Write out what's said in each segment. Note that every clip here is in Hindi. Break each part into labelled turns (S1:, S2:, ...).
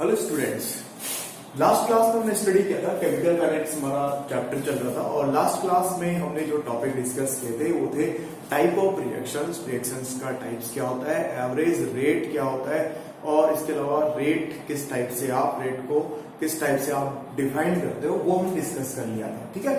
S1: हेलो स्टूडेंट्स, लास्ट क्लास में हमने स्टडी किया था। केमिकल काइनेटिक्स हमारा चैप्टर चल रहा था और लास्ट क्लास में हमने जो टॉपिक डिस्कस किए थे वो थे टाइप ऑफ रिएक्शंस का टाइप्स क्या होता है, एवरेज रेट क्या होता है और इसके अलावा रेट किस टाइप से आप रेट को किस टाइप से आप डिफाइन करते हो वो हम डिस्कस कर लिया था। ठीक है,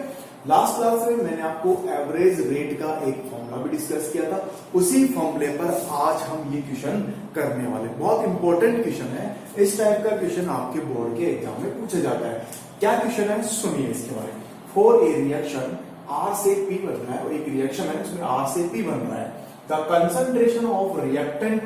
S1: लास्ट क्लास में मैंने आपको एवरेज रेट का एक फॉर्मूला भी डिस्कस किया था। उसी फॉर्मूले पर आज हम ये क्वेश्चन करने वाले। बहुत इंपॉर्टेंट क्वेश्चन है, इस टाइप का क्वेश्चन आपके बोर्ड के एग्जाम में पूछा जाता है। क्या क्वेश्चन है सुनिए इसके बारे में। फॉर ए रिएक्शन आर से पी बन रहा है, एक रिएक्शन है उसमें आर से पी बन रहा है। The concentration of reactant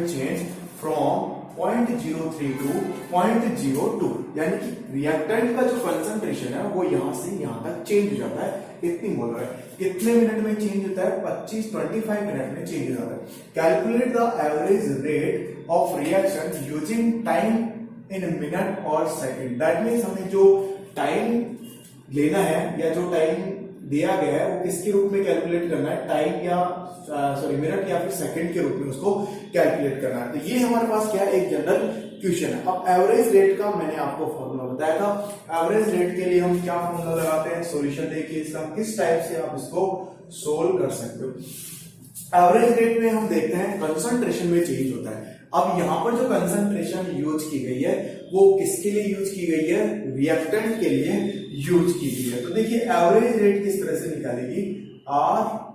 S1: change from 0.03 to 0.02, यानी कि रिएक्टेंट का जो कंसंट्रेशन है वो यहां से यहां तक चेंज हो जाता है। इतनी बोल रहा है, कितने मिनट में चेंज होता है? 25 मिनट में चेंज हो जाता है। Calculate the average rate of reaction using time in minute और सेकंड। दैट मीन्स हमें जो टाइम लेना है या जो टाइम दिया गया है वो किसके रूप में कैलकुलेट करना है, टाइम या मिनट या फिर सेकंड के रूप में उसको कैलकुलेट करना है। तो ये हमारे पास क्या है, एक जनरल क्वेश्चन है। अब एवरेज रेट का मैंने आपको फॉर्मूला बताया था। एवरेज रेट के लिए हम क्या फॉर्मूला लगाते हैं, सॉल्यूशन देखिए इसका किस टाइप से आप इसको सोल्व कर सकते हो। एवरेज रेट में हम देखते हैं कंसंट्रेशन में चेंज होता है। अब यहां पर जो कंसंट्रेशन यूज की गई है वो किसके लिए यूज की गई है, रिएक्टेंट के लिए यूज की गई है। तो देखिए एवरेज रेट किस तरह से निकालेगी, R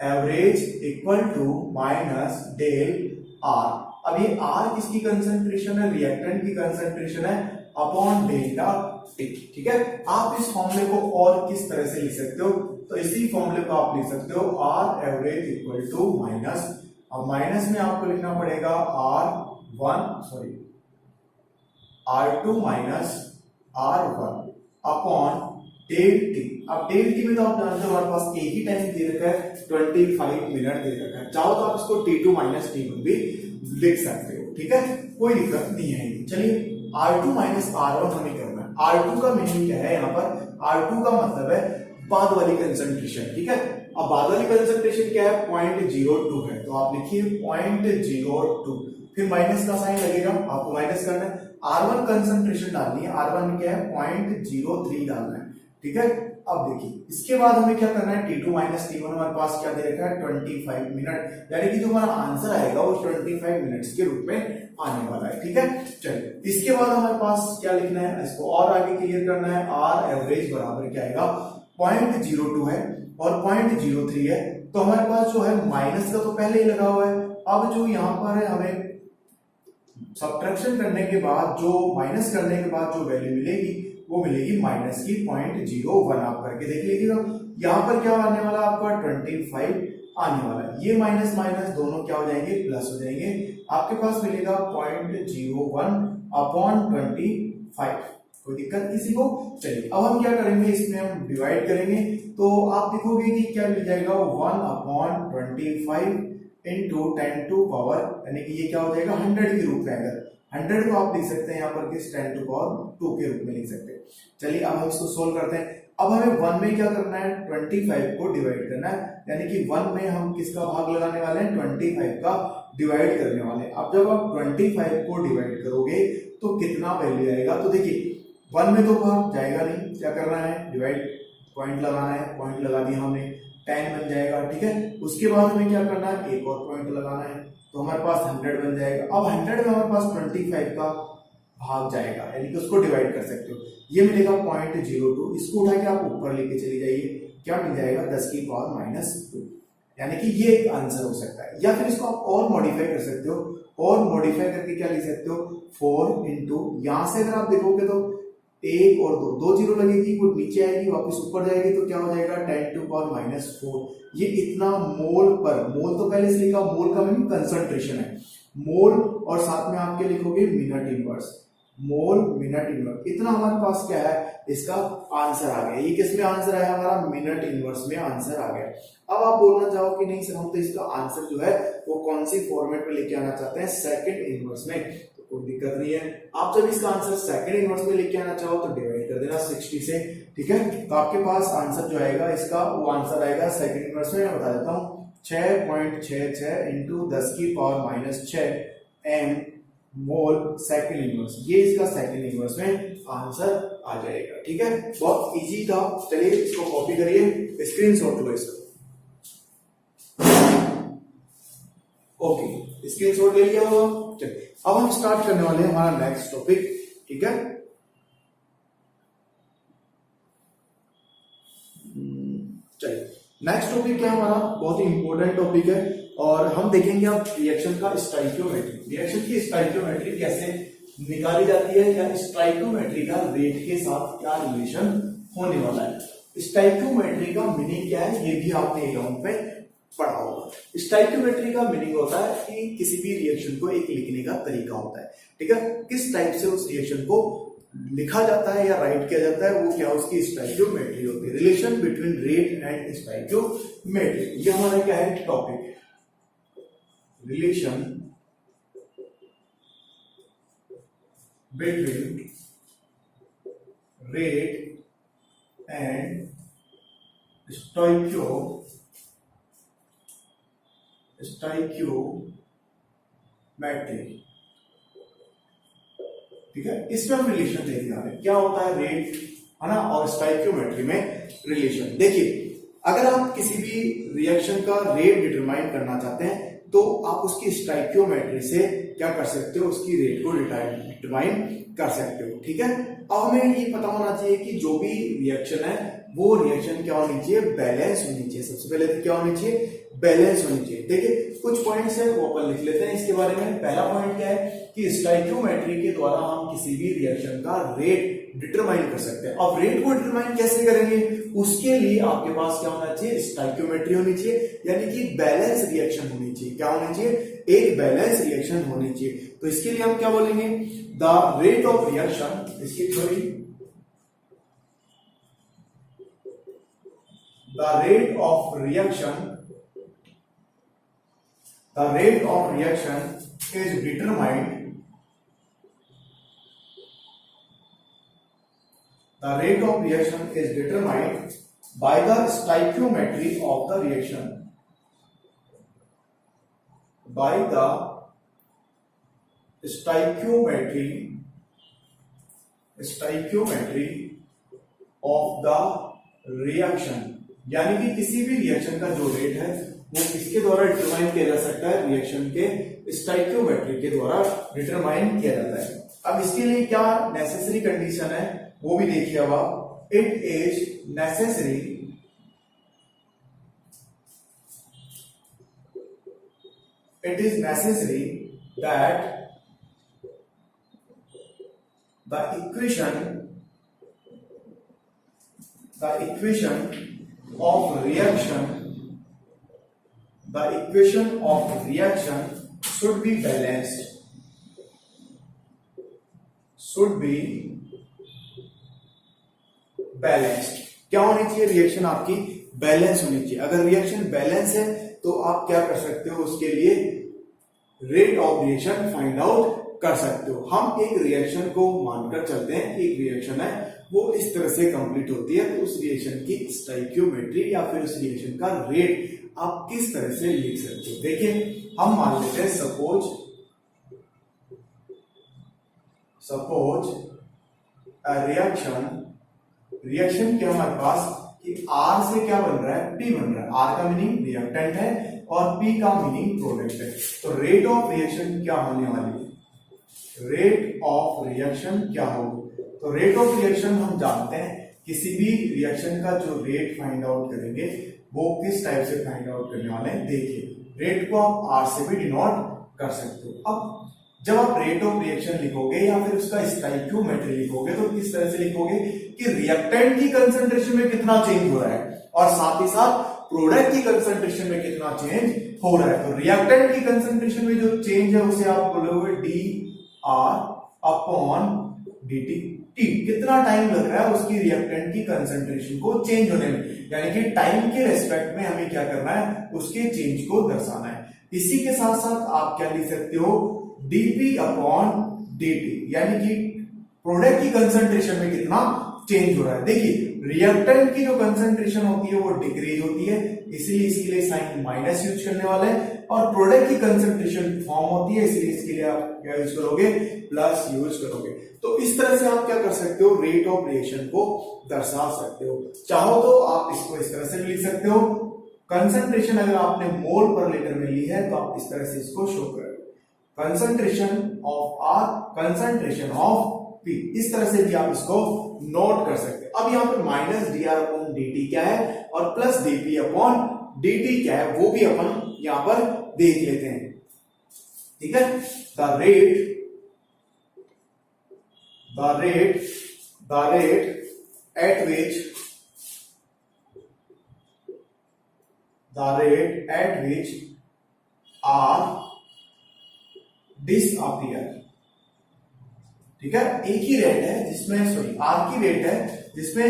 S1: average equal to minus del R. अब ये आर किसकी कंसंट्रेशन है, रिएक्टेंट की कंसंट्रेशन है, अपॉन डेल्टा टी। ठीक है, आप इस फॉर्मूले को और किस तरह से लिख सकते हो, तो इसी फॉर्मूले को आप लिख सकते हो R average equal to minus, अब माइनस में आपको लिखना पड़ेगा R2 minus R1 upon del T. अब डेल टी में तो आप जानते हो हमारे पास एक ही टाइम दे रखा है, 25 मिनट दे रखा है। चाहो तो आप इसको T2 माइनस T1 भी लिख सकते हो। ठीक है, कोई दिक्कत नहीं है। चलिए R2 माइनस R1 हमें करना है। R2 का मीनिंग क्या है, यहाँ पर R2 का मतलब है बाद वाली कंसंट्रेशन। ठीक है, अब बाद वाली कंसंट्रेशन क्या है, 0.02 है, तो आप लिखिए 0.02, फिर माइनस का साइन लगेगा, आपको माइनस करना है। R1 कंसंट्रेशन डालनी है, R1 में क्या है 0.03 डालना है। ठीक है, अब देखिए इसके बाद हमें क्या करना है, T2 माइनस T1 हमारे पास क्या दे रखा है 25 मिनट, यानी कि जो हमारा आंसर आएगा वो 25 मिनट्स के रूप में आने वाला है। ठीक है, चलिए इसके बाद हमारे पास क्या लिखना है, इसको और आगे क्लियर करना है। आर एवरेज बराबर क्या आएगा, 0.02 है और 0.03 है, तो हमारे पास जो है माइनस का तो पहले ही लगा हुआ है। अब जो यहाँ पर है हमें सब्ट्रैक्शन करने के बाद, जो माइनस करने के बाद जो वैल्यू मिलेगी वो मिलेगी माइनस की 0.01। आप करके देख लीजिएगा, यहाँ पर क्या आने वाला आपका 25 आने वाला है। ये माइनस माइनस दोनों क्या हो जाएंगे, प्लस हो जाएंगे। आपके पास मिलेगा 0.01 अपॉन 25। कोई दिक्कत किसी को? चलिए अब हम क्या करेंगे, इसमें हम डिवाइड करेंगे तो आप देखोगे कि क्या मिल जाएगा 1 अपॉन 25 इंटू 10 टू पावर, यानी कि ये क्या हो जाएगा 100 के रूप में। अगर 100 को आप लिख सकते हैं यहाँ पर किस 10 टू पावर 2 के रूप में लिख सकते हैं। चलिए अब हम इसको सोल्व करते हैं। अब हमें 1 में क्या करना है, 25 को डिवाइड करना है, यानी कि 1 में हम किसका भाग लगाने वाले हैं, 25 का डिवाइड करने वाले हैं। अब जब आप 25 को डिवाइड करोगे तो कितना वैल्यू आएगा, तो देखिए 1 में तो भाग जाएगा नहीं, क्या करना है, डिवाइड पॉइंट लगाना है, पॉइंट लगा दिया हमने, 10 बन जाएगा। ठीक है, उसके बाद हमें क्या करना है, एक और पॉइंट लगाना है, तो हमारे पास 100 बन जाएगा। अब 100 में हमारे पास 25 का भाग जाएगा, यानी कि उसको डिवाइड कर सकते हो, ये मिलेगा 0.02। इसको उठा के आप ऊपर लेके चले जाइए, क्या मिल जाएगा 10 की पावर माइनस 2, यानी कि ये एक आंसर हो सकता है। या फिर इसको आप और मॉडिफाई कर सकते हो, और मॉडिफाई करके क्या लिख सकते हो, 4 इंटू, यहां से अगर आप देखोगे तो 1 और 2 जीरो लगेगी, वो नीचे आएगी वापस ऊपर जाएगी, तो क्या हो जाएगा 10 टू पावर माइनस 4। ये इतना मोल पर, मोल तो पहले से लिखा, मोल का मीनिंग कंसंट्रेशन है, मोल और साथ में आपके लिखोगे मिनट इनवर्स, मोल मिनट इनवर्स, इतना हमारे पास क्या है, इसका आंसर आ गया। ये किस में आंसर आया हमारा, मिनट इनवर्स में आंसर आ गया। अब आप बोलना चाहो कि नहीं सर हम तो इसका आंसर जो है वो कौन सी फॉर्मेट में लेके आना चाहते हैं, सेकंड इनवर्स में, तो कोई दिक्कत नहीं है। आप जब इसका आंसर सेकंड इनवर्स में लेके आना चाहो तो डिवाइड कर देना 60 से। ठीक है, तो आपके पास आंसर जो आएगा इसका वो आंसर आएगा सेकंड इनवर्स में। मैं बता देता हूँ 6.66 इंटू 10⁻⁻6 एम मोल सेकंड इनवर्स, ये इसका सेकंड इनवर्स में आंसर आ जाएगा। ठीक है, बहुत इजी था। चलिए इसको कॉपी करिए, स्क्रीनशॉट लो इसका। ओके, स्क्रीनशॉट ले लिया होगा। चलिए अब हम स्टार्ट करने वाले हैं हमारा नेक्स्ट टॉपिक। ठीक है, चलिए नेक्स्ट टॉपिक क्या हमारा, बहुत ही इंपॉर्टेंट टॉपिक है और हम देखेंगे अब रिएक्शन का स्टोइकियोमेट्री। रिएक्शन की स्टोइकियोमेट्री कैसे निकाली जाती है या स्टोइकियोमेट्री का रेट के साथ क्या रिलेशन होने वाला है। स्टोइकियोमेट्री का मीनिंग क्या है ये भी आपने एग्जाम पे पढ़ा होगा। स्टोइकियोमेट्री का मीनिंग होता है कि किसी भी रिएक्शन को एक लिखने का तरीका होता है। ठीक है, किस टाइप से उस रिएक्शन को लिखा जाता है या राइट किया जाता है, वो क्या उसकी स्टोइकियोमेट्री होती है। Relation between rate and stoichiometry, ये हमारा क्या है topic, relation between rate and stoichiometry. ठीक है, इसमें हम रिलेशन देखने वाले क्या होता है रेट, है ना, और स्टोइकियोमेट्री में रिलेशन। देखिए, अगर आप किसी भी रिएक्शन का रेट डिटरमाइन करना चाहते हैं तो आप उसकी स्टोइकियोमेट्री से क्या कर सकते हो, उसकी रेट को डिटरमाइन कर सकते हो। ठीक है, अब हमें ये पता होना चाहिए कि जो भी रिएक्शन है वो रिएक्शन क्या होनी चाहिए, बैलेंस होनी चाहिए। सबसे पहले तो क्या होनी चाहिए, बैलेंस होनी चाहिए। देखिए कुछ पॉइंट्स है वो अपन लिख लेते हैं इसके बारे में। पहला पॉइंट क्या है कि स्टोइकियोमेट्री के द्वारा हम किसी भी रिएक्शन का रेट डिटरमाइन कर सकते हैं। अब रेट को डिटरमाइन कैसे करेंगे, उसके लिए आपके पास क्या होना चाहिए, स्टोइकियोमेट्री होनी चाहिए, यानी कि बैलेंस रिएक्शन होनी चाहिए। क्या होनी चाहिए, एक बैलेंस रिएक्शन होनी चाहिए। तो इसके लिए हम क्या बोलेंगे, द रेट ऑफ रिएक्शन, इसकी theory, the rate of reaction is determined by the stoichiometry of the reaction, by the stoichiometry of the reaction, यानी कि किसी भी रिएक्शन का जो रेट है वो किसके द्वारा डिटरमाइन किया जा सकता है, रिएक्शन के स्टोइकियोमेट्री के द्वारा डिटरमाइन किया जाता है। अब इसके लिए क्या नेसेसरी कंडीशन है वो भी देखिए। अब आप, it is necessary that the equation of reaction should be balanced, क्या होनी चाहिए, रिएक्शन आपकी बैलेंस होनी चाहिए। अगर रिएक्शन बैलेंस है तो आप क्या कर सकते हो, उसके लिए rate of reaction find out कर सकते हो। हम एक रिएक्शन को मानकर चलते हैं, एक रिएक्शन है वो इस तरह से कंप्लीट होती है, तो उस रिएक्शन की स्टोइकियोमेट्री या फिर उस रिएक्शन का रेट आप किस तरह से लिख सकते हो। देखिए हम मान लेते हैं, सपोज रिएक्शन क्या हमारे पास कि R से क्या बन रहा है, P बन रहा है। R का मीनिंग रिएक्टेंट है और P का मीनिंग प्रोडक्ट है। तो रेट ऑफ रिएक्शन क्या होने वाली है, रेट ऑफ रिएक्शन क्या होगी, तो रेट ऑफ रिएक्शन हम जानते हैं, किसी भी रिएक्शन का जो रेट फाइंड आउट करेंगे वो किस टाइप से फाइंड आउट करने वाले हैं। देखिए रेट को आप R से भी डिनोट कर सकते हो। अब जब आप रेट ऑफ रिएक्शन लिखोगे या फिर उसका स्टोइकियोमेट्री लिखोगे तो किस तरह से लिखोगे कि रिएक्टेंट की कंसंट्रेशन में कितना चेंज हो रहा है और साथ ही साथ प्रोडक्ट की कंसंट्रेशन में कितना चेंज हो रहा है। तो रिएक्टेंट की कंसंट्रेशन में जो चेंज है उसे आप बोलोगे dR/dt। कितना टाइम लग रहा है उसकी रिएक्टेंट की कंसंट्रेशन को चेंज होने में, यानी कि टाइम के रेस्पेक्ट में हमें क्या करना है, उसके चेंज को दर्शाना है। इसी के साथ साथ आप क्या लिख सकते हो, dP/dt, यानी कि प्रोडक्ट की कंसंट्रेशन में कितना चेंज हो रहा है। देखिए रिएक्टेंट की जो कंसंट्रेशन होती है वो डिक्रीज होती है, इसलिए इसके लिए साइन माइनस यूज करने वाले हैं, और प्रोडक्ट की कंसंट्रेशन फॉर्म होती है, इसलिए इसके लिए आप क्या यूज करोगे, प्लस यूज करोगे। तो इस तरह से आप क्या कर सकते हो, रेट ऑफ रिएक्शन को दर्शा सकते हो। चाहो तो आप इसको इस तरह से भी लिख सकते हो, कंसंट्रेशन अगर आपने मोल पर लीटर में ली है तो आप इस तरह से इसको शो करें, concentration of R, concentration of P, इस तरह से भी आप इसको नोट कर सकते हैं। अब यहाँ पे minus D R upon D T क्या है और plus D P upon D T क्या है वो भी अपन यहाँ पर देख लेते हैं, ठीक है। The rate at which R disappear, ठीक है। एक ही रेट है जिसमें, सॉरी आर की रेट है जिसमें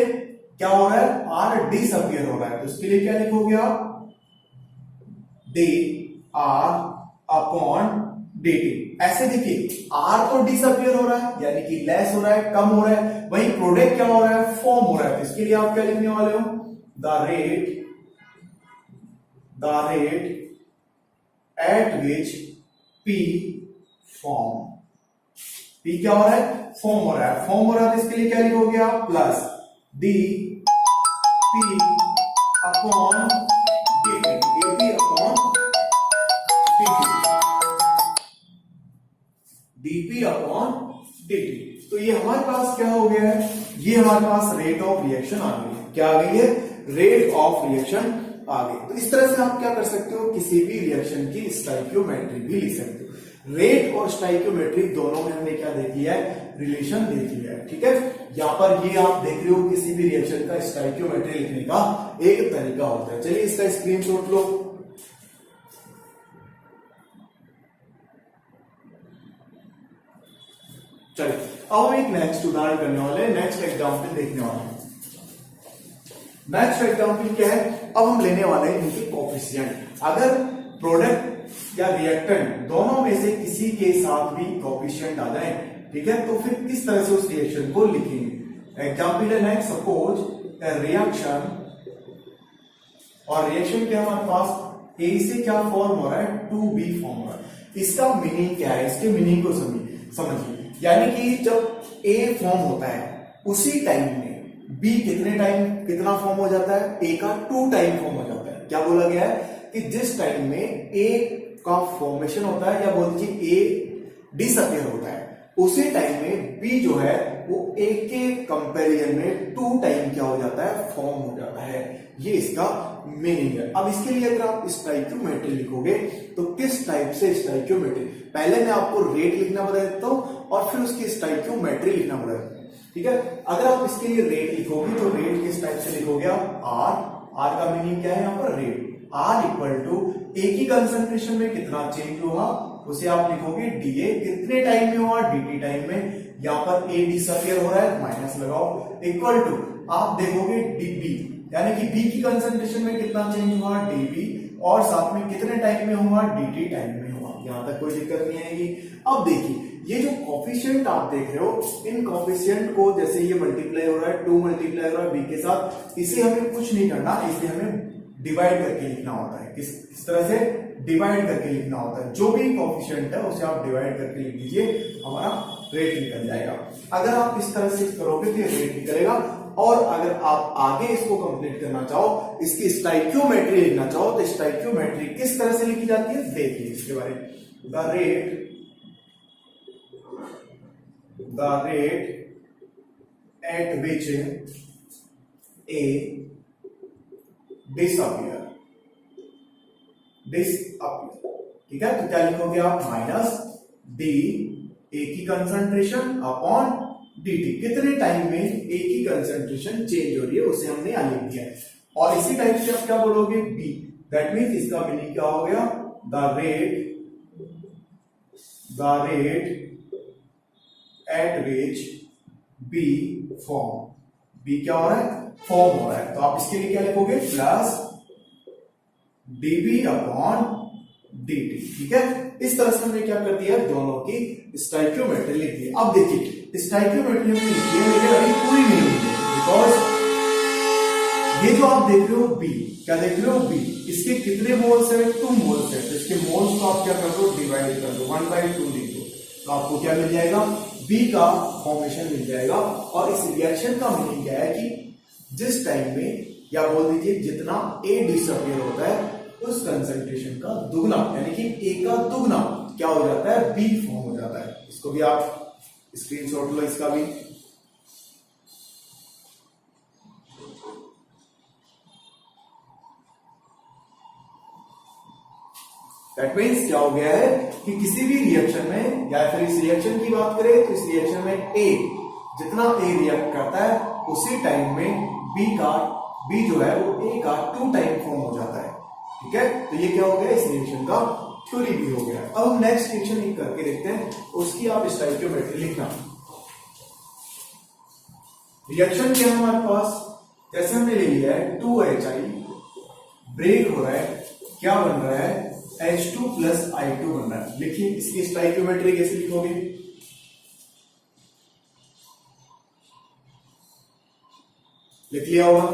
S1: क्या हो रहा है, आर डिसअपियर हो रहा है, तो इसके लिए क्या लिखोगे आप, D R upon D T. ऐसे देखिए आर तो डिसअपियर हो रहा है यानी कि लेस हो रहा है, कम हो रहा है, वही प्रोडक्ट क्या हो रहा है, फॉर्म हो रहा है, तो इसके लिए आप क्या लिखने वाले हो, the rate at which P form, P क्या हो रहा है, फॉर्म हो रहा है, फॉर्म हो रहा है, तो इसके लिए क्या लिखोगे आप, plus D P upon D T, D upon dp upon dt। तो ये हमारे पास क्या हो गया है, ये हमारे पास रेट ऑफ रिएक्शन आ गई है, क्या आ गई है, रेट ऑफ रिएक्शन आ गई। तो इस तरह से आप क्या कर सकते हो, किसी भी रिएक्शन की स्टोइकियोमेट्री भी लिख सकते हो। रेट और स्टोइकियोमेट्री दोनों में हमने क्या देख लिया है, रिलेशन देख लिया है, ठीक है। यहाँ पर ये आप देख रहे हो किसी भी रिएक्शन का स्टोइकियोमेट्री लिखने का एक तरीका होता है। चलिए इसका स्क्रीनशॉट लो। चलिए अब हम एक नेक्स्ट उदाहरण करने वाले हैं, नेक्स्ट एग्जाम्पल देखने वाले हैं। नेक्स्ट एग्जाम्पल क्या है, अब हम लेने वाले हैं इनके कोफिशिएंट। अगर प्रोडक्ट या रिएक्टेंट दोनों में से किसी के साथ भी कोफिशिएंट आ जाए, ठीक है, तो फिर किस तरह से उस रिएक्शन को लिखेंगे। एग्जाम्पल है नेक्स्ट, सपोज ए रिएक्शन, और रिएक्शन क्या हमारे पास ए से क्या फॉर्म हो रहा है, 2B फॉर्म हो रहा है। इसका मीनिंग क्या है, इसके मीनिंग को समझिए, यानी कि जब ए फॉर्म होता है उसी टाइम में बी कितना फॉर्म हो जाता है, ए का 2 टाइम फॉर्म हो जाता है। क्या बोला गया है कि जिस टाइम में ए का फॉर्मेशन होता है, या बोल दीजिए ए डिसअपियर होता है, उसी टाइम में बी जो है वो ए के कंपैरिजन में 2 टाइम क्या हो जाता है, फॉर्म हो जाता है। ये इसका मीनिंग है। अब इसके लिए अगर आप स्टोइकियोमेट्री लिखोगे तो किस टाइप से स्टोइकियोमेट्री, पहले मैं आपको रेट लिखना बता देता हूं और फिर उसकी स्टोइकियोमेट्री लिखना बता देता हूं, ठीक है। अगर आप इसके लिए रेट लिखोगे तो रेट किस टाइप से लिखोगे आप, आर का मीनिंग क्या है यहाँ पर, rate, are equal to A की कंसंट्रेशन में कितना चेंज हुआ उसे आप लिखोगे डीए, कितने टाइम में हुआ, डीटी टाइम में। यहाँ पर ए डिसअपियर हो रहा है, माइनस लगाओ, इक्वल टू आप देखोगे डीबी, यानी कि बी की कंसंट्रेशन में कितना चेंज हुआ, डीबी, और साथ में कितने टाइम में हुआ, डीटी टाइम में हुआ। यहां तक कोई दिक्कत नहीं आएगी। अब देखिए ये जो कोफिशिएंट आप देख रहे हो, इन कोफिशिएंट को जैसे ये मल्टीप्लाई हो रहा है, 2 मल्टीप्लाई हो रहा है बी के साथ, इसे हमें कुछ नहीं करना, इसे हमें डिवाइड करके लिखना होता है। किस तरह से डिवाइड करके लिखना होता है, जो भी कोफिशिएंट है उसे आप डिवाइड करके लिख दीजिए, हमारा रेट निकल जाएगा। अगर आप इस तरह से करोगे तो रेट निकलेगा। और अगर आप आगे इसको कंप्लीट करना चाहो, इसकी स्टोइकियोमेट्री लिखना चाहो, तो स्टोइकियोमेट्री किस तरह से लिखी जाती है देखिए इसके बारे में। The rate at which A disappear, ठीक है। तो क्या लिखोगे आप, माइनस डी ए की कंसंट्रेशन अपॉन dt, कितने टाइम में ए की कंसंट्रेशन चेंज हो रही है उसे हमने यहां लिख दिया है। और इसी टाइप से आप क्या बोलोगे, b, दैट मींस इसका मीनिंग क्या हो गया, the rate at which b form, b क्या हो रहा है, फॉर्म हो रहा है, तो आप इसके लिए क्या लिखोगे, प्लस db अपॉन dt, ठीक है। इस तरह से हमने क्या कर दिया, दोनों की स्टोइकियोमेट्री लिख दी। अब देखिए स्टोइकियोमेट्री हमने लिखी है, लेकिन अभी पूरी नहीं हुई है, बिकॉज ये जो आप देख रहे हो बी, क्या देख रहे हो बी, इसके कितने मोल्स है? 2 मोल्स है। तो इसके मोल्स को आप क्या कर दो? डिवाइड कर दो, 1/2 लिख दो, तो आपको क्या मिल जाएगा? बी का फॉर्मेशन मिल जाएगा। और इस रिएक्शन का मीनिंग क्या है कि जिस टाइम में, या बोल दीजिए जितना ए डिसअपियर होता है उस कंसंट्रेशन का दुगना, यानी कि ए का दुगना क्या हो जाता है? बी फॉर्म हो जाता है। इसको भी आप स्क्रीनशॉट लो, इसका भी। दैट मीन्स क्या हो गया है कि किसी भी रिएक्शन में, या फिर इस रिएक्शन की बात करें तो इस रिएक्शन में ए, जितना ए रिएक्ट करता है उसी टाइम में बी जो है वो ए का 2 टाइम फॉर्म हो जाता है। ठीक है, तो ये क्या हो गया? इस रिएक्शन का थ्योरी भी हो गया। अब हम नेक्स्ट रिएक्शन एक करके देखते हैं, उसकी आप स्टोइकियोमेट्री लिखना। रिएक्शन क्या है हमारे पास? जैसे हमने ले लिया है 2HI, ब्रेक हो रहा है, क्या बन रहा है? H2 प्लस I2 बन रहा है। लिखिए, इसकी स्टोइकियोमेट्री कैसे लिखोगे? लिख लिया होगा,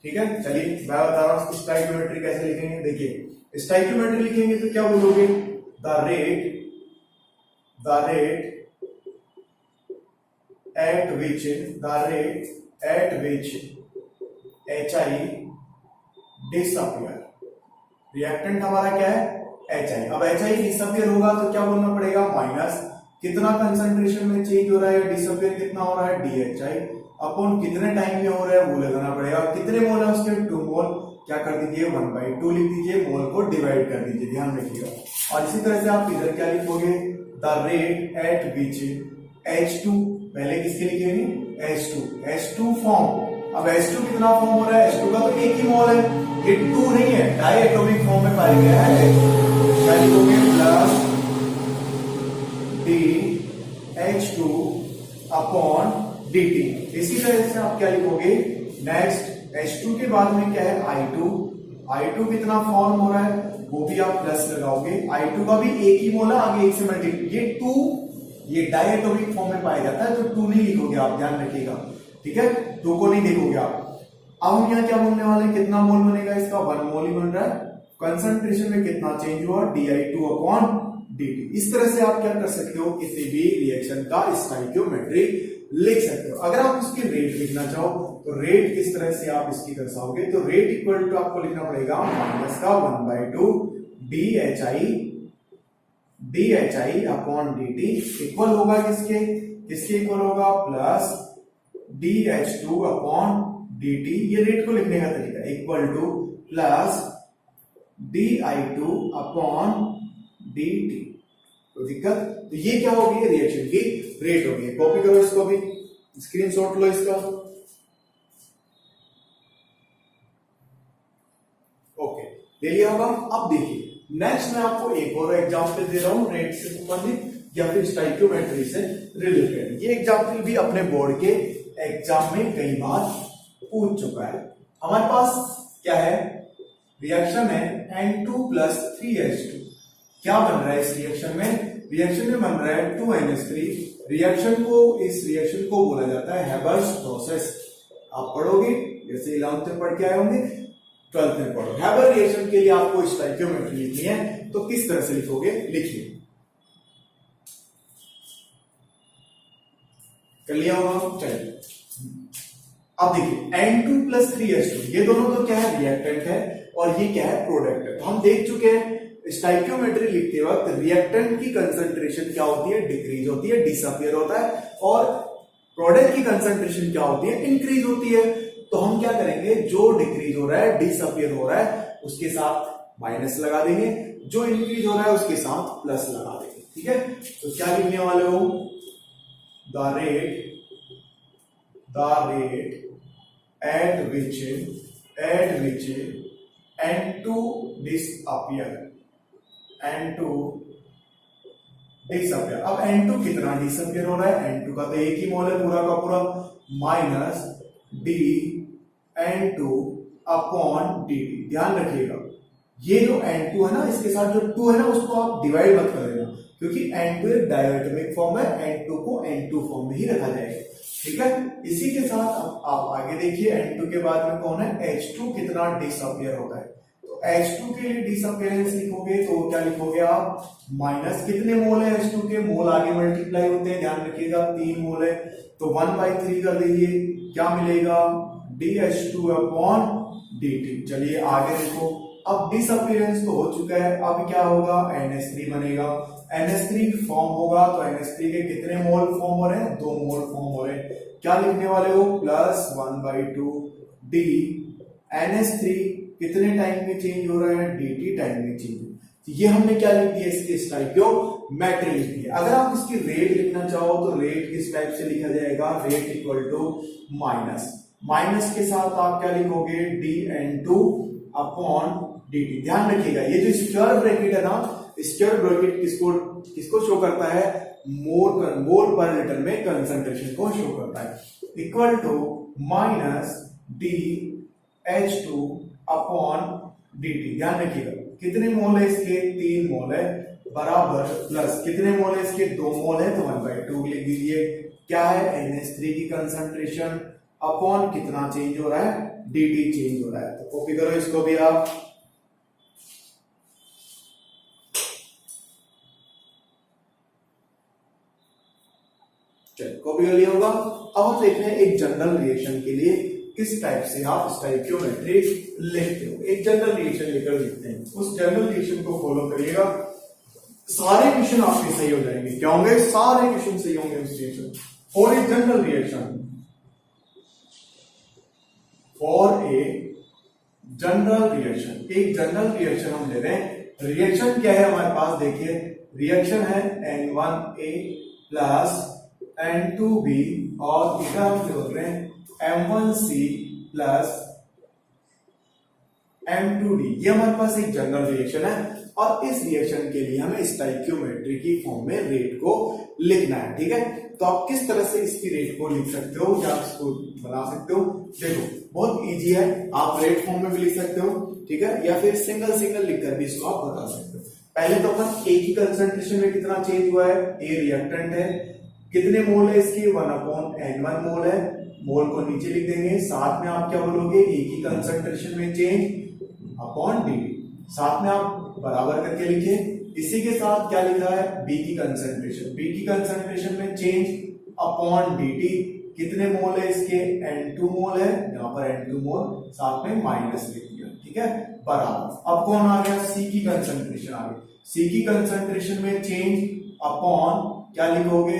S1: ठीक है। चलिए मैं बता रहा हूं स्टोइकियोमेट्री कैसे लिखेंगे। देखिए, स्टोइकियोमेट्री लिखेंगे तो क्या बोलोगे? The rate at which HI disappear, reactant हमारा क्या है? HI। अब HI डिसअपियर होगा तो क्या बोलना पड़ेगा? माइनस कितना कंसंट्रेशन में चेंज हो रहा है, डिसअपियर कितना हो रहा है? DHI अपॉन कितने टाइम में हो रहा है वो लगाना पड़ेगा। कितने मोल है उसके? 2 मोल। क्या कर दीजिए? 1/2 लिख दीजिए, मोल को डिवाइड कर दीजिए, ध्यान रखिएगा। और इसी तरह से आप इधर क्या लिखोगे? The rate at which H2, पहले किसके लिखेंगे? H2 form. अब H2 कितना फॉर्म हो रहा है? H2 का तो एक ही मोल है, ये 2 नहीं है, डायएटॉमिक फॉर्म में पाया गया है। क्या लिखोगे? Plus DH2 upon dt। इसी तरह से आप क्या लिखोगे? नेक्स्ट H2 के बाद में क्या है? I2 कितना फॉर्म हो रहा है वो भी आप प्लस लगाओगे। I2 का भी एक ही मोल है, आगे एक से मल्टीप्लाई, ये 2, ये डायएटॉमिक फॉर्म में पाया जाता है तो 2 नहीं लिखोगे आप, ध्यान रखिएगा, ठीक है। 2 को नहीं देखोगे आप। अब हम यहाँ क्या बोलने वाले हैं? कितना मोल बनेगा इसका? 1 मोल ही बन रहा है। कंसंट्रेशन में कितना चेंज हुआ? DI2 upon dt। इस तरह से आप क्या कर सकते हो? किसी भी रिएक्शन का स्टोइकियोमेट्री लिख सकते हो। अगर आप उसकी रेट लिखना चाहो तो रेट किस तरह से आप इसकी दर्शाओगे? तो रेट इक्वल टू आपको लिखना पड़ेगा माइनस का 1/2 DHI अपॉन dt इक्वल होगा किसके इक्वल होगा? Plus DH2 upon dt। ये रेट को लिखने का तरीका, equal to plus DI2 upon dt। तो दिक्कत, तो ये क्या होगी? रिएक्शन की रेट होगी। कॉपी करो इसको भी, स्क्रीनशॉट लो इसका। ओके, ले लिया होगा। अब देखिए, नेक्स्ट मैं आपको एक और एग्जांपल दे रहा हूं रेट से संबंधित या फिर स्टोइकियोमेट्री से रिलेटेड। ये एग्जांपल भी अपने बोर्ड के एग्जाम में कई बार पूछ चुका है। हमारे पास क्या है? रिएक्शन है N2 प्लस 3H2। क्या बन रहा है इस रिएक्शन में? रिएक्शन में बन रहा है 2NH3। इस रिएक्शन को बोला जाता है हैबर्स प्रोसेस। आप पढ़ोगे, जैसे 11th में पढ़ के आए होंगे, 12th में पढ़ो। हैबर रिएक्शन के लिए आपको स्टोइकियोमेट्री लिखनी है, तो किस तरह से लिखोगे? लिखिए, कर लिया होगा। चलिए अब देखिए, N2 प्लस 3H2 ये दोनों तो क्या है? रिएक्टेंट है, और ये क्या है? प्रोडक्ट है। तो हम देख चुके हैं स्टोइकियोमेट्री लिखते वक्त रिएक्टेंट की कंसंट्रेशन क्या होती है? डिक्रीज होती है, डिसअपियर होता है, और प्रोडक्ट की कंसंट्रेशन क्या होती है? इंक्रीज होती है। तो हम क्या करेंगे? जो डिक्रीज हो रहा है, डिसअपियर हो रहा है, उसके साथ माइनस लगा देंगे, जो इंक्रीज हो रहा है उसके साथ प्लस लगा देंगे, ठीक है। तो क्या लिखने वाले हो? The rate at which N2 disappear। अब N2 कितना डिसअपियर हो रहा है? N2 का तो एक ही मोल है पूरा का पूरा, माइनस N2 अपॉन dt। ध्यान रखिएगा, ये जो N2 है ना, इसके साथ जो 2 है ना, उसको आप डिवाइड मत कर देना। क्योंकि N2 एक डायटोमिक फॉर्म है, N2 को N2 फॉर्म में ही रखा जाएगा। ठीक है, इसी के साथ अब आप आगे देखिए, N2 के बाद में कौन है, H2 कितना डिसअपियर होता है। तो H2 के लिए डिसअपियरेंस लिखोगे तो क्या लिखोगे आप, माइनस कितने मोल है H2 के, मोल आगे मल्टीप्लाई होते हैं, ध्यान रखिएगा 3 मोल है, तो 1/3 कर दीजिए, क्या मिलेगा, DH2 अपॉन dt। चलिए आगे देखो, अब डिसअपियरेंस तो हो चुका है, अब क्या होगा, NH3 बनेगा, NH3 फॉर्म होगा, तो NH3 के कितने मोल फॉर्म हो रहे हैं, 2 मोल फॉर्म हो रहे हैं, क्या लिखने वाले हो, प्लस 1/2 d, NH3 कितने टाइम में चेंज हो रहा है, dt टाइम में चेंज। तो ये हमने क्या लिख दिया, इसकी स्टोइकियोमेट्री लिख दिया। अगर आप इसकी रेट लिखना चाहो तो रेट किस टाइप से लिखा जाएगा, rate equal to minus, minus के साथ आप क्या लिखोगे, dN2 अपॉन dt। ध्यान रखिएगा ये जो स्क्वायर ब्रैकेट है ना, स्क्वायर ब्रैकेट किसको शो करता है, मोल पर लीटर में कंसंट्रेशन को शो करता है, equal to minus DH2 upon dt। ध्यान रखिएगा कितने मोल है इसके, 3 मोल है, बराबर प्लस कितने मोल है इसके, 2 मोल है, तो 1/2 लिख दीजिए, क्या है, NH3 की कंसंट्रेशन अपॉन कितना चेंज हो रहा है, dt चेंज हो रहा है। तो कॉपी करो इसको भी आप, कॉपी कर लिया होगा। अब हम देखते हैं एक जनरल रिएक्शन के लिए किस टाइप से आप स्टोइकियोमेट्री लिखते हो। एक जनरल रिएक्शन लेकर लिखते हैं, उस जनरल रिएक्शन को फॉलो करिएगा, सारे क्वेश्चन आपके सही हो जाएंगे। क्या होंगे, सारे क्वेश्चन सही होंगे उस reaction. For a general reaction, for a general reaction, एक जनरल रिएक्शन हम ले रहे हैं। रिएक्शन क्या है हमारे पास, देखिए रिएक्शन है N1A प्लस N2B और इधर हम बोल रहे हैं M1C प्लस M2D। ये हमारे पास एक जनरल रिएक्शन है और इस रिएक्शन के लिए हमें स्टोइकियोमेट्री की फॉर्म में रेट को लिखना है। ठीक है, तो आप किस तरह से इसकी रेट को लिख सकते हो या इसको बना सकते हो, देखो बहुत इजी है, आप रेट फॉर्म में भी लिख सकते हो, ठीक है, या फिर सिंगल सिंगल लिखकर भी इसको आप बता सकते हो। पहले तो अपन ए की कंसंट्रेशन में कितना चेंज हुआ है, ए रिएक्टेंट है, कितने मोल है इसकी, 1/N1 मोल है, मोल को नीचे लिख देंगे, साथ में आप क्या बोलोगे, ए की कंसंट्रेशन में चेंज अपॉन डी, साथ में आप बराबर करके लिखिए। इसी के साथ क्या लिख रहा है, बी की कंसंट्रेशन, बी की कंसंट्रेशन में चेंज अपॉन dt, कितने मोल है इसके, N2 मोल है, यहाँ पर N2 मोल, साथ में माइनस लिख दिया, ठीक है, बराबर। अब कौन आ गया, सी की कंसंट्रेशन आ गई, सी की कंसंट्रेशन में चेंज अपॉन क्या लिखोगे,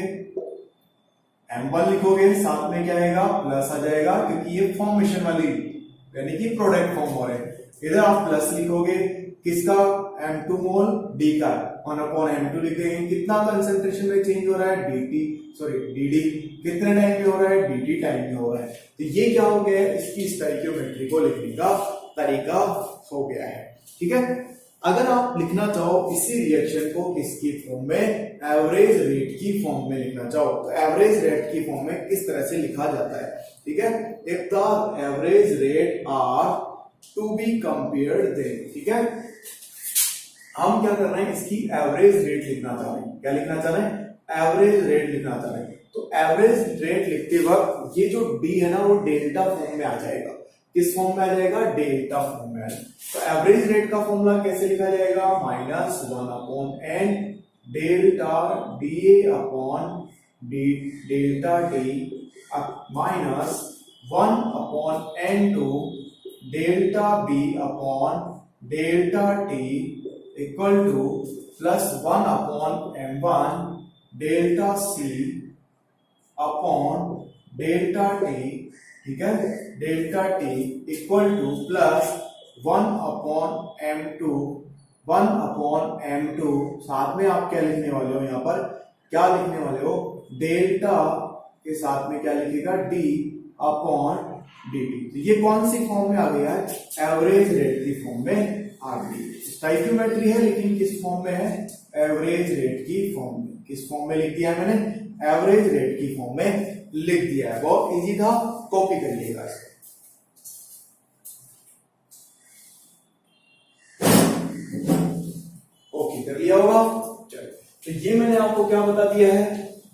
S1: M1 लिखोगे, साथ में क्या आएगा, प्लस आ जाएगा, क्योंकि ये फॉर्मेशन वाली यानी कि प्रोडक्ट फॉर्म हो रहे हैं। इधर आप प्लस लिखोगे, किसका, M2 मोल, D का 1/M2 लिख देंगे, कितना कंसंट्रेशन में चेंज हो रहा है, dt, सॉरी dd, कितने टाइम में हो रहा है, dt टाइम में हो रहा है। तो ये क्या हो गया है, इसकी स्टोइकियोमेट्री को लिखने का तरीका हो गया है। ठीक है, अगर आप लिखना चाहो इसी रिएक्शन को किसकी फॉर्म में, एवरेज रेट की फॉर्म में लिखना चाहो, तो एवरेज रेट की फॉर्म में किस तरह से लिखा जाता है, ठीक है, if the average rate are to be compared then, ठीक है, हम क्या कर रहे हैं, इसकी एवरेज रेट लिखना चाह रहे हैं, क्या लिखना चाह रहे हैं, एवरेज रेट लिखना चाह रहे हैं। तो एवरेज रेट लिखते वक्त ये जो डी है ना, वो डेल्टा फॉर्म में आ जाएगा, किस फॉर्म में आ जाएगा, डेल्टा फॉर्म में आ जाएगा। तो एवरेज रेट का फॉर्मूला कैसे लिखा जाएगा, -1/n delta D upon delta D minus 1/n2 delta B upon delta T equal to plus 1/m1 delta C upon delta T, ठीक है, delta T equal to plus 1/m2 साथ में आप क्या लिखने वाले हो, यहाँ पर क्या लिखने वाले हो, डेल्टा के साथ में क्या लिखेगा, d अपॉन dt। तो ये कौन सी फॉर्म में आ गया है, एवरेज रेट की फॉर्म में आ गई। स्टोइकियोमेट्री है लेकिन किस फॉर्म में है, एवरेज रेट की फॉर्म में। किस फॉर्म में लिख दिया है मैंने, एवरेज रेट की फॉर्म में लिख दिया है, बहुत इजी था, कॉपी करिएगा इसको। ओके कर लिया होगा, चलो तो ये मैंने आपको क्या बता दिया है,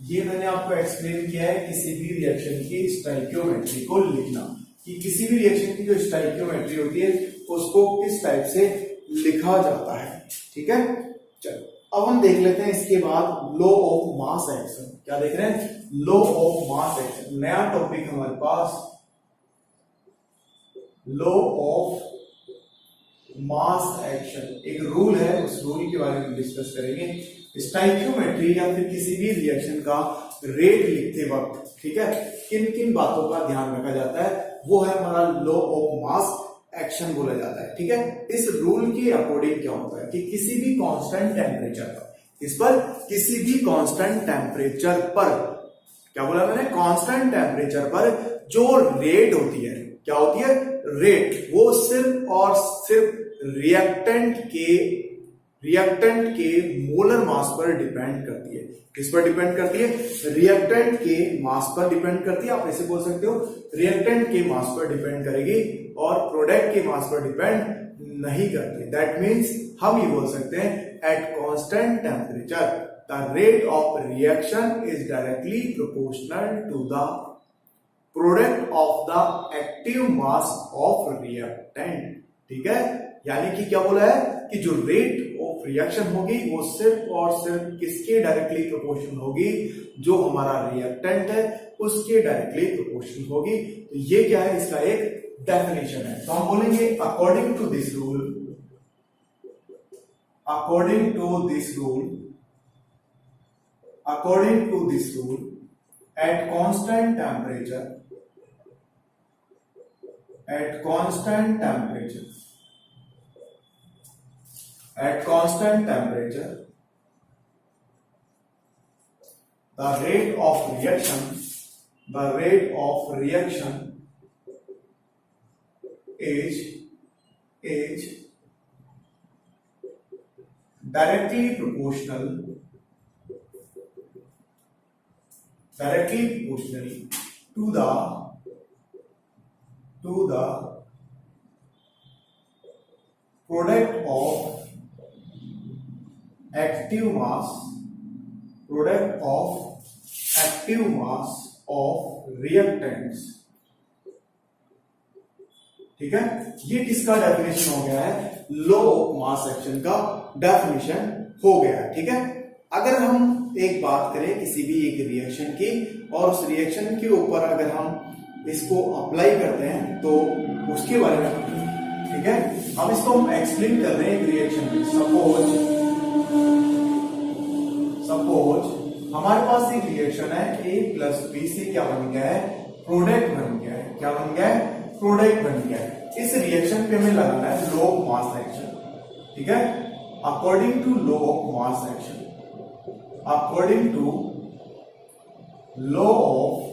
S1: ये मैंने आपको एक्सप्लेन किया है किसी भी रिएक्शन की स्टोइकियोमेट्री को लिखना, कि किसी भी रिएक्शन की जो स्टोइकियोमेट्री होती है उसको किस टाइप से लिखा जाता है। ठीक है, चलो अब हम देख लेते हैं इसके बाद लॉ ऑफ मास एक्शन। क्या देख रहे हैं, लॉ ऑफ मास एक्शन, नया टॉपिक हमारे पास, लॉ ऑफ मास एक्शन। एक रूल है, उस रूल के बारे में डिस्कस करेंगे। स्टोइकियोमेट्री या फिर किसी भी रिएक्शन का रेट लिखते वक्त, ठीक है, किन किन बातों का ध्यान रखा जाता है, वो है हमारा लॉ ऑफ मास एक्शन बोला जाता है। ठीक है, इस रूल के अकॉर्डिंग क्या होता है कि किसी भी कांस्टेंट टेम्परेचर पर, इस पर किसी भी कांस्टेंट टेम्परेचर पर, क्या बोला मैंने, कांस्टेंट टेम्परेचर पर जो रेट होती है, क्या होती है, रेट, वो सिर्फ और सिर्फ रिएक्टेंट के मोलर मास पर डिपेंड करती है। किस पर डिपेंड करती है, रिएक्टेंट के मास पर डिपेंड करती है। आप ऐसे बोल सकते हो, रिएक्टेंट के मास पर डिपेंड करेगी और प्रोडक्ट के मास पर डिपेंड नहीं करती। दैट मीन्स हम ये बोल सकते हैं, at constant temperature the rate of reaction is directly proportional to the product of the active mass of reactant. ठीक है, यानी कि क्या बोला है कि जो रेट ऑफ रिएक्शन होगी वो सिर्फ और सिर्फ किसके डायरेक्टली प्रोपोर्शनल होगी, जो हमारा रिएक्टेंट है उसके डायरेक्टली प्रोपोर्शनल होगी। तो ये क्या है, इसका एक डेफिनेशन है। तो हम बोलेंगे according to this rule, according to this rule, according to this rule at constant temperature, at constant temperature, at constant temperature the rate of reaction, the rate of reaction is directly proportional to the product of active mass, product of active mass of reactants। ठीक है, ये किसका डेफिनेशन हो गया है, लॉ ऑफ मास एक्शन का डेफिनेशन हो गया है। ठीक है, अगर हम एक बात करें किसी भी एक रिएक्शन की, और उस रिएक्शन के ऊपर अगर हम इसको अप्लाई करते हैं तो उसके बारे में, ठीक है, अब इसको हम एक्सप्लेन कर रहे हैं एक रिएक्शन में। सपोज हमारे पास एक रिएक्शन है, A प्लस बी से क्या बन गया है, प्रोडक्ट बन गया है। क्या बन गया है, प्रोडक्ट बन गया है। इस रिएक्शन पे हमें लगाना है लॉ ऑफ मास एक्शन। ठीक है, according to law of mass action, according to law of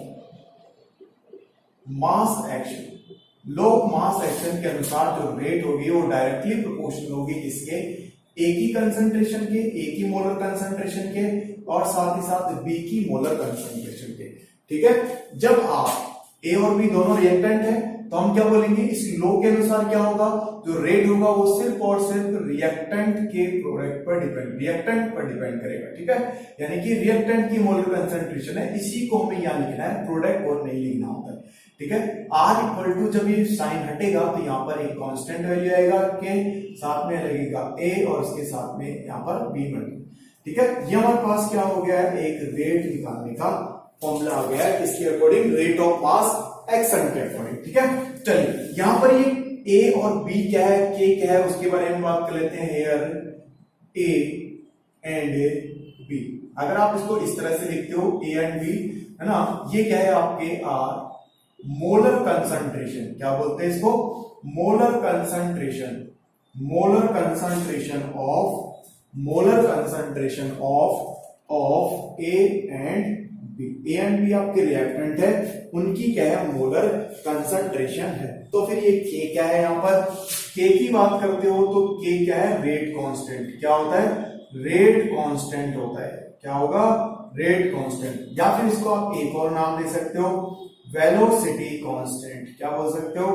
S1: mass action, law of mass action के अनुसार जो रेट होगी वो डायरेक्टली प्रोपोर्शनल होगी किसके, ए की कंसंट्रेशन के, ए की मोलर कंसंट्रेशन के, और साथ ही साथ बी की मोलर कंसंट्रेशन के। ठीक है, जब आप ए और बी दोनों रिएक्टेंट है तो हम क्या बोलेंगे, इस लॉ के अनुसार क्या होगा, जो रेट होगा वो सिर्फ और सिर्फ रिएक्टेंट के प्रोडक्ट पर डिपेंड, रिएक्टेंट पर डिपेंड करेगा। ठीक है, यानी कि रिएक्टेंट की मोलर कंसंट्रेशन है, इसी को हमें यहां लिखना है, प्रोडक्ट और नहीं लिखना होता है। ठीक है, R इक्वल टू, जब ये साइन हटेगा तो यहाँ पर एक कांस्टेंट वैल्यू आएगा के साथ में लगेगा A और उसके साथ में यहाँ पर B बन। ठीक है, ये हमारे पास क्या हो गया है, एक रेट निकालने का फॉर्मूला आ गया है, इसके according rate of mass action के अकॉर्डिंग। ठीक है, चलिए यहां पर ये A और B क्या है, K क्या है, उसके बारे में बात कर लेते हैं। हेयर A एंड B, अगर आप इसको इस तरह से लिखते हो A एंड B, है ना, ये क्या है आपके R मोलर कंसंट्रेशन, क्या बोलते हैं इसको, molar concentration, molar concentration of A and B. A and B आपके रिएक्टेंट है, उनकी क्या है, मोलर कंसंट्रेशन है। तो फिर ये के क्या है, यहां पर के की बात करते हो तो के क्या है, रेट कांस्टेंट। क्या होता है, रेट कांस्टेंट होता है। क्या होगा, रेट कांस्टेंट, या फिर इसको आप एक और नाम दे सकते हो, वेलोसिटी कांस्टेंट। क्या बोल सकते हो,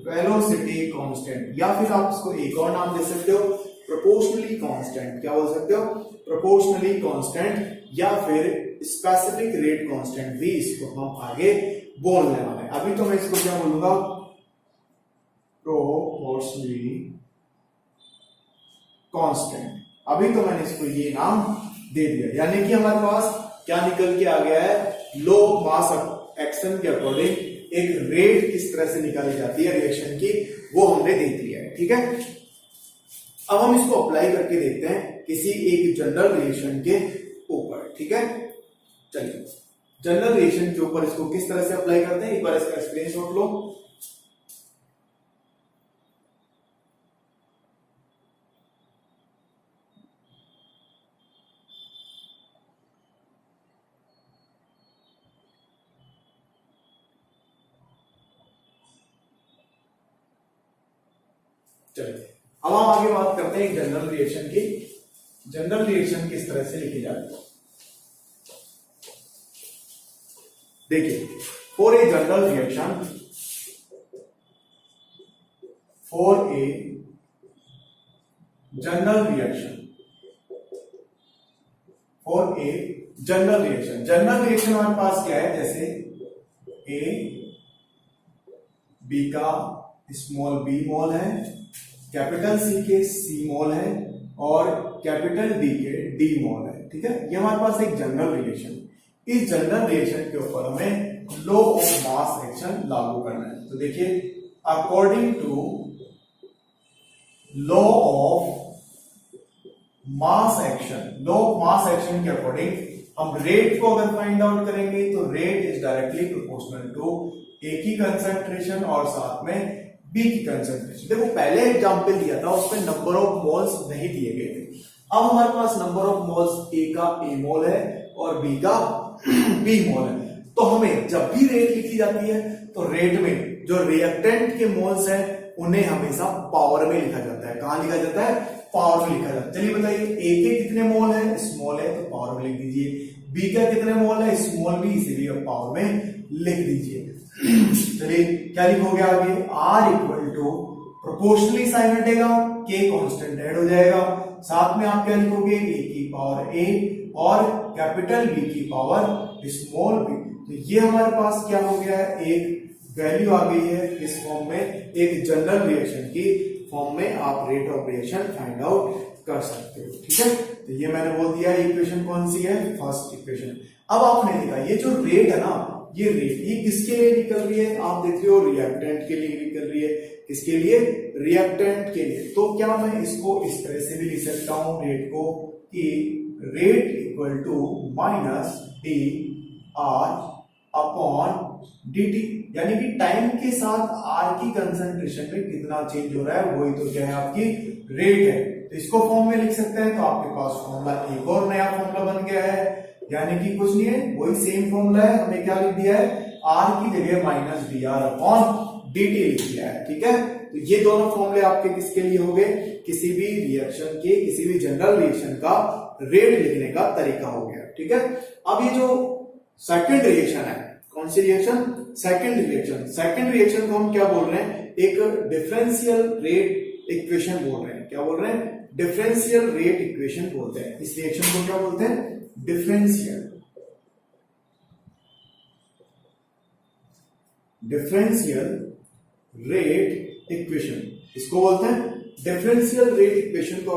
S1: वेलोसिटी कांस्टेंट, या फिर आप इसको एक और नाम दे सकते हो, प्रोपोर्शनली कांस्टेंट, क्या बोल सकते हो, प्रोपोर्शनली कांस्टेंट या फिर स्पेसिफिक रेट कांस्टेंट भी इसको हम आगे बोलने वाले हैं। अभी तो मैं इसको क्या बोलूंगा, प्रोपोर्शनली कांस्टेंट। अभी तो मैंने इसको ये नाम दे दिया, यानी कि हमारे पास क्या निकल के आ गया है, लो मास एक्शन के अकॉर्डिंग एक रेट किस तरह से निकाली जाती है रिएक्शन की, वो हमने देख लिया है। ठीक है, अब हम इसको अप्लाई करके देखते हैं किसी एक जनरल रिएक्शन के ऊपर। ठीक है, चलिए जनरल रिएक्शन के ऊपर इसको किस तरह से अप्लाई करते हैं, एक बार इसका स्क्रीनशॉट लो। चलिए अब हम आगे बात करते हैं जनरल रिएक्शन की। जनरल रिएक्शन किस तरह से लिखी जाती है, देखिए, for a general reaction, for a general reaction, for a general reaction, general reaction हमारे पास क्या है, जैसे ए बी का स्मॉल बी मोल है, कैपिटल सी के सी मोल है और कैपिटल डी के डी मोल है। ठीक है, ये हमारे पास एक जनरल रिएक्शन। इस जनरल रिएक्शन के ऊपर हमें लॉ ऑफ मास एक्शन लागू करना है। तो देखिए, according to law of mass action, law of mass action के अकॉर्डिंग हम रेट को अगर फाइंड आउट करेंगे तो rate is directly proportional to A की कंसंट्रेशन और साथ में बी की कंसंट्रेशन। देखो, पहले एग्जांपल दिया था उसमें नंबर ऑफ मोल्स नहीं दिए गए थे। अब हमारे पास नंबर ऑफ मोल्स ए का ए मोल है और बी का बी मोल है। तो हमें जब भी रेट लिखी जाती है तो रेट में जो रिएक्टेंट के मोल्स हैं उन्हें हमेशा पावर में लिखा जाता है। कहां लिखा जाता है, पावर में लिखा जाता है। चलिए बताइए, ए के कितने मोल है, स्मॉल है, तो पावर में लिख दीजिए। बी का कितने मोल है, स्मॉल बी, इसे भी पावर में लिख दीजिए। चलिए क्या लिखोगे आगे, R equal to proportionally sign हटेगा, के कांस्टेंट ऐड हो जाएगा, साथ में आप क्या लिखोगे, ए की पावर ए और कैपिटल बी की पावर स्मॉल बी। तो ये हमारे पास क्या हो गया है, एक वैल्यू आ गई है इस फॉर्म में, एक जनरल रिएक्शन की फॉर्म में आप rate of reaction find out कर सकते हो। ठीक है, तो ये मैंने बोल दिया, इक्वेशन कौन सी है, फर्स्ट इक्वेशन। अब आपने देखा ये जो रेट है ना, ये रेट ये किसके लिए निकल रही है, आप देख रहे हो रिएक्टेंट के लिए निकल रही है। किसके लिए, रिएक्टेंट के लिए। तो क्या मैं इसको इस तरह से भी लिख सकता हूं रेट को, कि rate equal to minus D R upon D T, यानी कि टाइम के साथ आर की कंसंट्रेशन में कितना चेंज हो रहा है वही तो क्या है, आपकी रेट है। तो इसको फॉर्म में लिख सकते हैं। तो आपके पास फॉर्मूला एक और नया फॉर्मूला बन गया है, यानी कि कुछ नहीं है, वही सेम फॉर्मूला है। हमने क्या लिख दिया है, आर की जगह minus D R upon D T लिख दिया है। ठीक है, तो ये दोनों फॉर्मूले आपके किसके लिए हो गए, किसी भी रिएक्शन के, किसी भी जनरल रिएक्शन का रेट लिखने का तरीका हो गया। ठीक है, अब ये जो सेकंड रिएक्शन है, कौन सी reaction, second reaction. Second reaction को हम क्या बोल रहे हैं, एक डिफरेंशियल रेट इक्वेशन बोल रहे हैं। क्या बोल रहे हैं, डिफरेंशियल रेट इक्वेशन बोलते हैं। इस रिएक्शन को क्या बोलते हैं, डिफरेंशियल रेट इक्वेशन, इसको बोलते हैं डिफरेंशियल रेट इक्वेशन। को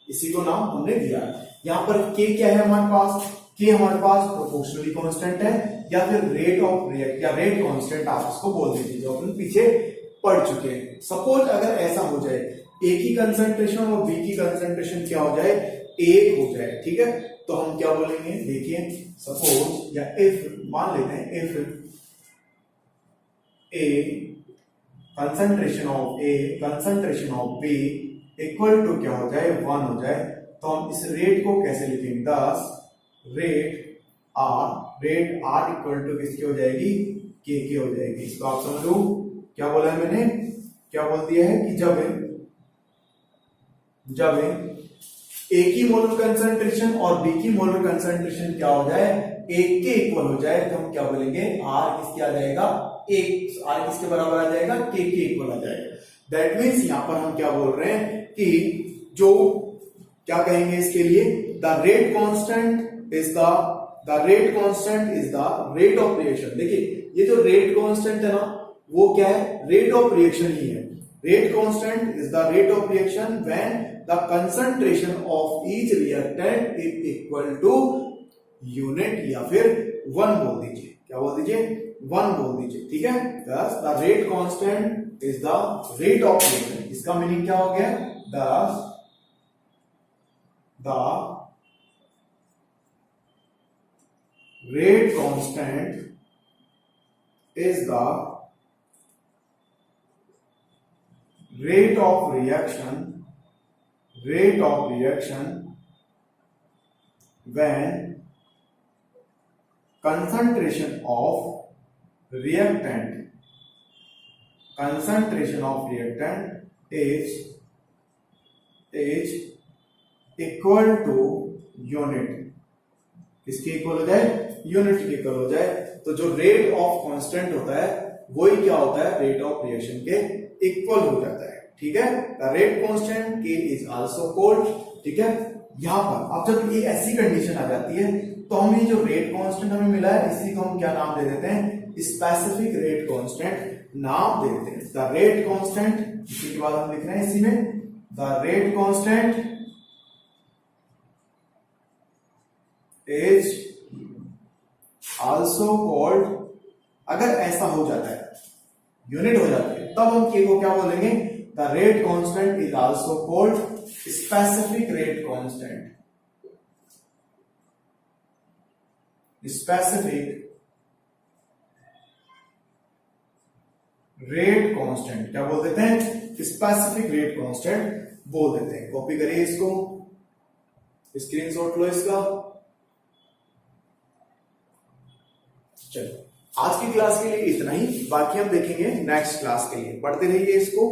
S1: इसी को नाम हमने दिया है। यहां पर के क्या है हमारे पास, के हमारे पास प्रोपोर्शनली कांस्टेंट है या फिर रेट ऑफ रिएक्ट या रेट कांस्टेंट आप इसको बोल दीजिए, जो अपन पीछे पढ़ चुके हैं। सपोज अगर ऐसा हो जाए, ए की कंसंट्रेशन और बी की कंसंट्रेशन क्या हो जाए, एक हो जाए। ठीक है, तो हम क्या बोलेंगे, देखिए सपोज या इफ मान लेते हैं, if A concentration of B equal to क्या हो जाए, 1 हो जाए, तो हम इस रेट को कैसे लिखेंगे, 10 रेट आर इक्वल टू किसकी हो जाएगी, के हो जाएगी। इसको आप समझो क्या बोला है मैंने, क्या बोल दिया है कि जब ए की मोलर कंसंट्रेशन और बी की मोलर कंसंट्रेशन क्या हो जाए, एक के इक्वल हो जाए, तो हम क्या बोलेंगे, आर किसके आ जाएगा, एक, आर किसके बराबर आ जाएगा, के इक्वल आ जाएगा। दैट मीन्स यहां पर हम क्या बोल रहे हैं कि जो क्या कहेंगे इसके लिए, the rate constant is the rate constant is the rate of reaction. देखिए ये जो रेट कांस्टेंट है ना वो क्या है, रेट ऑफ रिएक्शन ही है। Rate constant is the rate of reaction when the concentration of each reactant is equal to unit, या फिर 1 बोल दीजिए, क्या बोल दीजिए, 1 बोल दीजिए, ठीक है। thus the rate constant is the rate of reaction. इसका मीनिंग क्या हो गया, the rate constant is the rate of reaction when concentration of reactant is equal to unit। किसके इक्वल हो जाए, यूनिट के इक्वल हो जाए। तो जो रेट ऑफ कांस्टेंट होता है वही क्या होता है, रेट ऑफ रिएक्शन के इक्वल हो जाता है, ठीक है। द रेट कांस्टेंट के इज आल्सो कॉल्ड, ठीक है। यहां पर अब जब ये ऐसी कंडीशन आ जाती है तो हम ये जो रेट कांस्टेंट हमें मिला है इसी को हम क्या नाम दे देते हैं, स्पेसिफिक रेट कांस्टेंट नाम दे देते हैं। द रेट कांस्टेंट, इसी के बाद हम लिख रहे हैं इसी में, the rate constant is also called, अगर ऐसा हो जाता है, यूनिट हो जाती है, तब हम के को क्या बोलेंगे, the rate constant is also called specific rate constant. Specific rate constant क्या बोल देते हैं, स्पेसिफिक रेट कांस्टेंट बोल देते हैं। कॉपी करिए इसको, स्क्रीनशॉट लो इसका। चलो आज की क्लास के लिए इतना ही, बाकी हम देखेंगे नेक्स्ट क्लास के लिए। पढ़ते रहिए इसको।